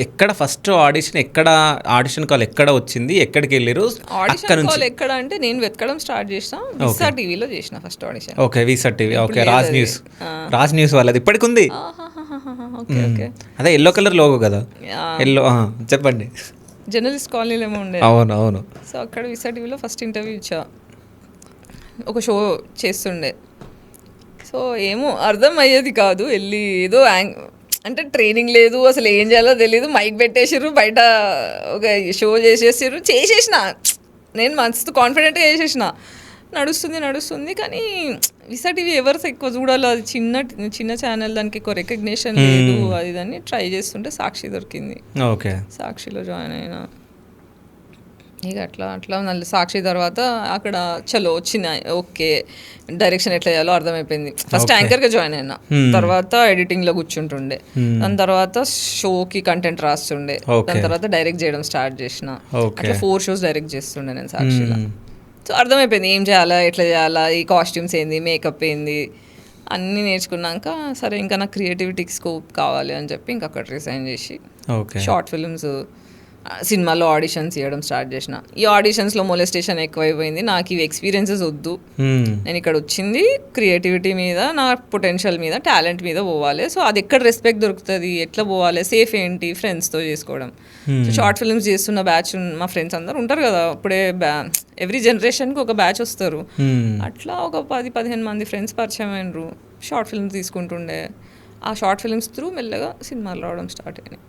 ఎక్కడ first audition, ఎక్కడ audition call ఎక్కడ వచ్చింది, ఎక్కడికి వెళ్ళారు? ఆడిషన్ కాల్ ఎక్కడ అంటే నేను వెతకడం స్టార్ట్ చేసిన, విసా టీవీలో చేసిన first audition. Okay, visa TV. Okay, Raj news. Raj news వాళ్ళది ఇప్పటికి ఉంది. ఓకే ఓకే, అదే ఎల్లో కలర్ లోగో కదా. ఎల్లో, చెప్పండి. జర్నలిస్ట్ కాలనీలో ఏమో ఉండే. అవును అవును. సో అక్కడ విసా టీవీలో ఫస్ట్ ఇంటర్వ్యూ ఇచ్చా, ఒక షో చేస్తుండే. సో ఏమో అర్థం అయ్యేది కాదు, వెళ్ళి ఏదో అంటే ట్రైనింగ్ లేదు, అసలు ఏం చేయాలో తెలియదు, మైక్ పెట్టేసారు, బయట ఒక షో చేసేసిన నేను మస్తు కాన్ఫిడెంట్గా చేసేసిన, నడుస్తుంది. కానీ విసా టీవీ ఎవరు ఎక్కువ చూడాలో, అది చిన్న ఛానల్, దానికి ఎక్కువ రికగ్నిషన్ లేదు, అది దాన్ని ట్రై చేస్తుంటే సాక్షి దొరికింది. ఓకే, సాక్షిలో జాయిన్ అయినా. ఇక అట్లా మళ్ళీ సాక్షి తర్వాత అక్కడ చలో వచ్చింది, ఓకే డైరెక్షన్ ఎట్లా చేయాలో అర్థమైపోయింది. ఫస్ట్ యాంకర్గా జాయిన్ అయినా, తర్వాత ఎడిటింగ్లో కూర్చుంటుండే, దాని తర్వాత షోకి కంటెంట్ రాస్తుండే, దాని తర్వాత డైరెక్ట్ చేయడం స్టార్ట్ చేసిన. అట్లా 4 shows డైరెక్ట్ చేస్తుండే నేను సాక్షిలో. సో అర్థమైపోయింది ఏం చేయాలా, ఎట్లా చేయాలా, ఈ కాస్ట్యూమ్స్ ఏంది, మేకప్ ఏంది అన్నీ నేర్చుకున్నాక, సరే ఇంకా నాకు క్రియేటివిటీకి స్కోప్ కావాలి అని చెప్పి ఇంకా అక్కడ రిజైన్ చేసి షార్ట్ ఫిల్మ్స్, సినిమాలో ఆడిషన్స్ ఇవ్వడం స్టార్ట్ చేసిన. ఈ ఆడిషన్స్లో మొలెస్టేషన్ ఎక్కువైపోయింది, నాకు ఇవి ఎక్స్పీరియన్సెస్ వద్దు, నేను ఇక్కడ వచ్చింది క్రియేటివిటీ మీద, నా పొటెన్షియల్ మీద, టాలెంట్ మీద పోవాలి. సో అది ఎక్కడ రెస్పెక్ట్ దొరుకుతుంది, ఎట్లా పోవాలి, సేఫ్ ఏంటి, ఫ్రెండ్స్తో చేసుకోవడం. సో షార్ట్ ఫిల్మ్స్ చేస్తున్న బ్యాచ్, మా ఫ్రెండ్స్ అందరూ ఉంటారు కదా, అప్పుడే ఎవ్రీ జనరేషన్కి ఒక బ్యాచ్ వస్తారు, అట్లా ఒక 10-15 మంది ఫ్రెండ్స్ పరిచయం అయినరు, షార్ట్ ఫిల్మ్స్ తీసుకుంటుండే. ఆ షార్ట్ ఫిల్మ్స్ త్రూ మెల్లగా సినిమాలు రావడం స్టార్ట్ అయినాయి.